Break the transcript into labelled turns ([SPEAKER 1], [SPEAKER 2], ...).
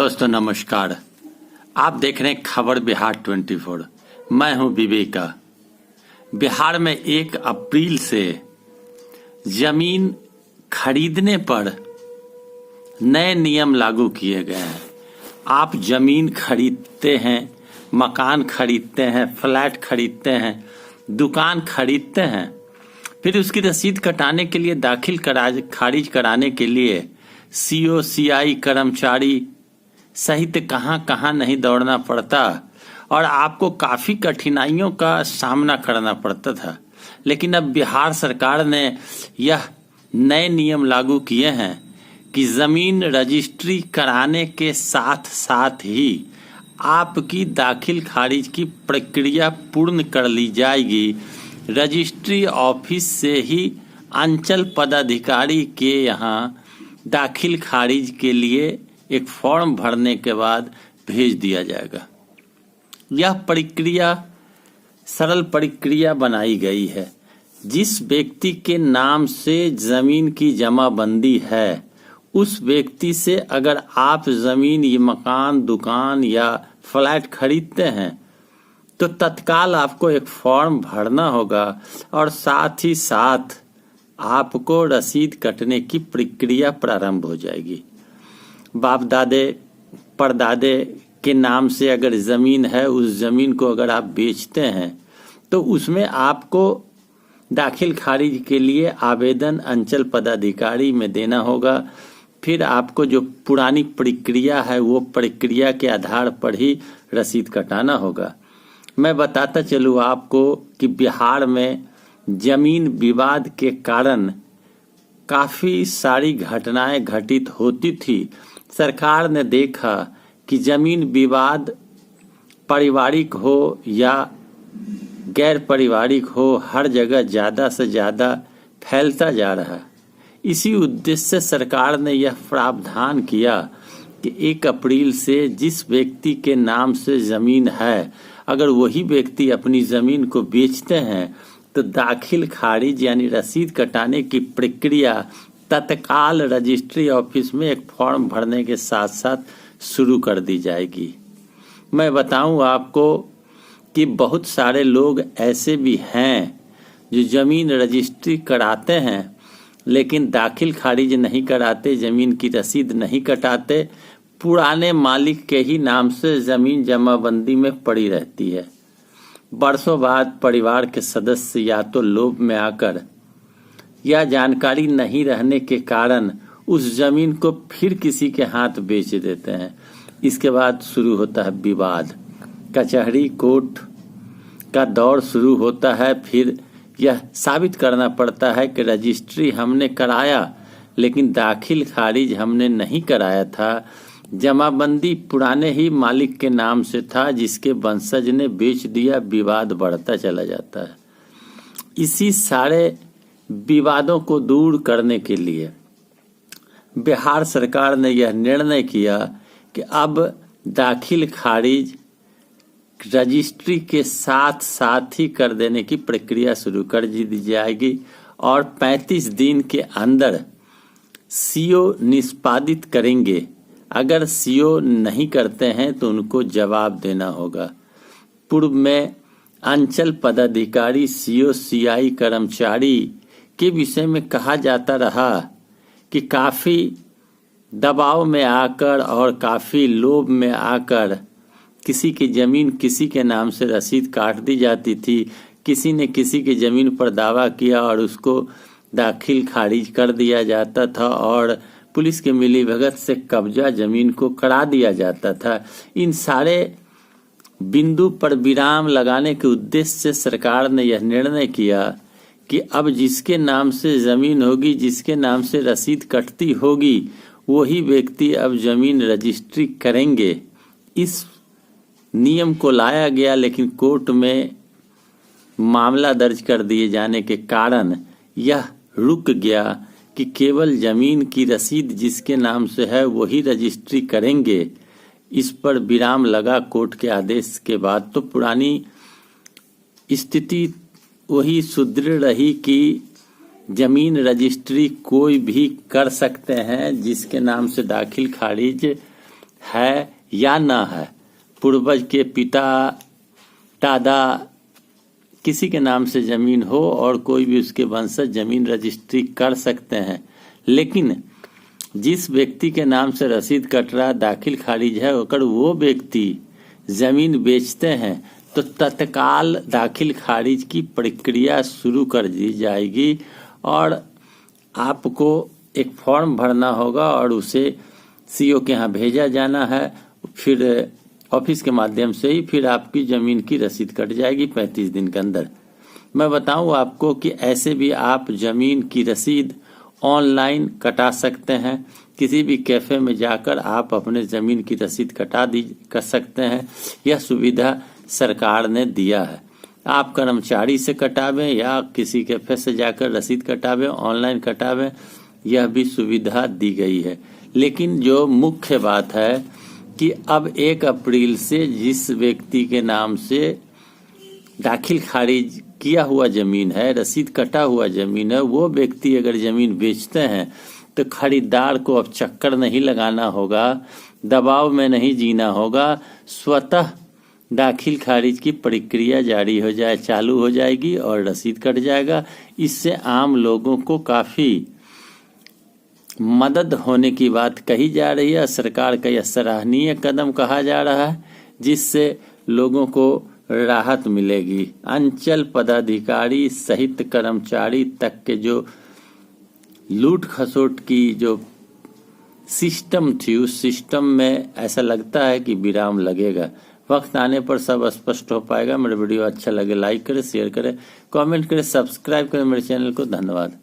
[SPEAKER 1] दोस्तों नमस्कार। आप देख रहे हैं खबर बिहार 24। मैं हूं विवेका। बिहार में 1 अप्रैल से जमीन खरीदने पर नए नियम लागू किए गए हैं। आप जमीन खरीदते हैं, मकान खरीदते हैं, फ्लैट खरीदते हैं, दुकान खरीदते हैं, फिर उसकी रसीद कटाने के लिए खारिज कराने के लिए सीओ सीआई कर्मचारी सहित कहां नहीं दौड़ना पड़ता और आपको काफी कठिनाइयों का सामना करना पड़ता था। लेकिन अब बिहार सरकार ने यह नए नियम लागू किए हैं कि जमीन रजिस्ट्री कराने के साथ साथ ही आपकी दाखिल खारिज की प्रक्रिया पूर्ण कर ली जाएगी। रजिस्ट्री ऑफिस से ही अंचल पदाधिकारी के यहाँ दाखिल खारिज के लिए एक फॉर्म भरने के बाद भेज दिया जाएगा। यह प्रक्रिया सरल प्रक्रिया बनाई गई है। जिस व्यक्ति के नाम से जमीन की जमाबंदी है उस व्यक्ति से अगर आप जमीन या मकान, दुकान या फ्लैट खरीदते हैं तो तत्काल आपको एक फॉर्म भरना होगा और साथ ही साथ आपको रसीद कटने की प्रक्रिया प्रारंभ हो जाएगी। बाप दादे परदादे के नाम से अगर ज़मीन है, उस ज़मीन को अगर आप बेचते हैं तो उसमें आपको दाखिल खारिज के लिए आवेदन अंचल पदाधिकारी में देना होगा। फिर आपको जो पुरानी प्रक्रिया है वो प्रक्रिया के आधार पर ही रसीद कटाना होगा। मैं बताता चलूँ आपको कि बिहार में जमीन विवाद के कारण काफ़ी सारी घटनाएं घटित होती थी। सरकार ने देखा कि जमीन विवाद पारिवारिक हो या गैर पारिवारिक हो, हर जगह ज़्यादा से ज़्यादा फैलता जा रहा है। इसी उद्देश्य से सरकार ने यह प्रावधान किया कि 1 अप्रैल से जिस व्यक्ति के नाम से ज़मीन है, अगर वही व्यक्ति अपनी ज़मीन को बेचते हैं तो दाखिल खारिज यानी रसीद कटाने की प्रक्रिया तत्काल रजिस्ट्री ऑफिस में एक फॉर्म भरने के साथ साथ शुरू कर दी जाएगी। मैं बताऊं आपको कि बहुत सारे लोग ऐसे भी हैं जो ज़मीन रजिस्ट्री कराते हैं लेकिन दाखिल खारिज नहीं कराते, ज़मीन की रसीद नहीं कटाते, पुराने मालिक के ही नाम से ज़मीन जमाबंदी में पड़ी रहती है। बरसों बाद परिवार के सदस्य या तो लोभ में आकर या जानकारी नहीं रहने के कारण उस जमीन को फिर किसी के हाथ बेच देते हैं। इसके बाद शुरू होता है विवाद, कचहरी कोर्ट का दौर शुरू होता है। फिर यह साबित करना पड़ता है कि रजिस्ट्री हमने कराया लेकिन दाखिल खारिज हमने नहीं कराया था, जमाबंदी पुराने ही मालिक के नाम से था जिसके वंशज ने बेच दिया। विवाद बढ़ता चला जाता है। इसी सारे विवादों को दूर करने के लिए बिहार सरकार ने यह निर्णय किया कि अब दाखिल खारिज रजिस्ट्री के साथ साथ ही कर देने की प्रक्रिया शुरू कर दी जाएगी और 35 दिन के अंदर सीओ निष्पादित करेंगे। अगर सीओ नहीं करते हैं तो उनको जवाब देना होगा। पूर्व में अंचल पदाधिकारी, सीओ सीआई कर्मचारी के विषय में कहा जाता रहा कि काफ़ी दबाव में आकर और काफ़ी लोभ में आकर किसी की ज़मीन किसी के नाम से रसीद काट दी जाती थी। किसी ने किसी की ज़मीन पर दावा किया और उसको दाखिल खारिज कर दिया जाता था और पुलिस के मिलीभगत से कब्जा ज़मीन को करा दिया जाता था। इन सारे बिंदु पर विराम लगाने के उद्देश्य से सरकार ने यह निर्णय किया कि अब जिसके नाम से ज़मीन होगी, जिसके नाम से रसीद कटती होगी, वही व्यक्ति अब ज़मीन रजिस्ट्री करेंगे। इस नियम को लाया गया लेकिन कोर्ट में मामला दर्ज कर दिए जाने के कारण यह रुक गया कि केवल ज़मीन की रसीद जिसके नाम से है वही रजिस्ट्री करेंगे। इस पर विराम लगा कोर्ट के आदेश के बाद। तो पुरानी स्थिति वही सुदृढ़ रही कि जमीन रजिस्ट्री कोई भी कर सकते हैं जिसके नाम से दाखिल खारिज है या ना है, पूर्वज के पिता दादा किसी के नाम से जमीन हो और कोई भी उसके वंशज जमीन रजिस्ट्री कर सकते हैं, लेकिन जिस व्यक्ति के नाम से रसीद कट रहा दाखिल खारिज है, अगर वो व्यक्ति जमीन बेचते हैं तो तत्काल दाखिल खारिज की प्रक्रिया शुरू कर दी जाएगी और आपको एक फॉर्म भरना होगा और उसे सीओ के यहाँ भेजा जाना है। फिर ऑफिस के माध्यम से ही फिर आपकी जमीन की रसीद कट जाएगी 35 दिन के अंदर। मैं बताऊं आपको कि ऐसे भी आप जमीन की रसीद ऑनलाइन कटा सकते हैं। किसी भी कैफे में जाकर आप अपने जमीन की रसीद कर सकते हैं। यह सुविधा सरकार ने दिया है। आप कर्मचारी से कटावें या किसी कैफे से जाकर रसीद कटावें, ऑनलाइन कटावें, यह भी सुविधा दी गई है। लेकिन जो मुख्य बात है कि अब 1 अप्रैल से जिस व्यक्ति के नाम से दाखिल खारिज किया हुआ जमीन है, रसीद कटा हुआ जमीन है, वो व्यक्ति अगर जमीन बेचते हैं तो खरीदार को अब चक्कर नहीं लगाना होगा, दबाव में नहीं जीना होगा, स्वतः दाखिल खारिज की प्रक्रिया चालू हो जाएगी और रसीद कट जाएगा। इससे आम लोगों को काफी मदद होने की बात कही जा रही है। सरकार का यह सराहनीय कदम कहा जा रहा है, जिससे लोगों को राहत मिलेगी। अंचल पदाधिकारी सहित कर्मचारी तक के जो लूट खसोट की जो सिस्टम थी, उस सिस्टम में ऐसा लगता है कि विराम लगेगा। वक्त आने पर सब स्पष्ट हो पाएगा। मेरा वीडियो अच्छा लगे लाइक करें, शेयर करें, कमेंट करें, सब्सक्राइब करें मेरे चैनल को। धन्यवाद।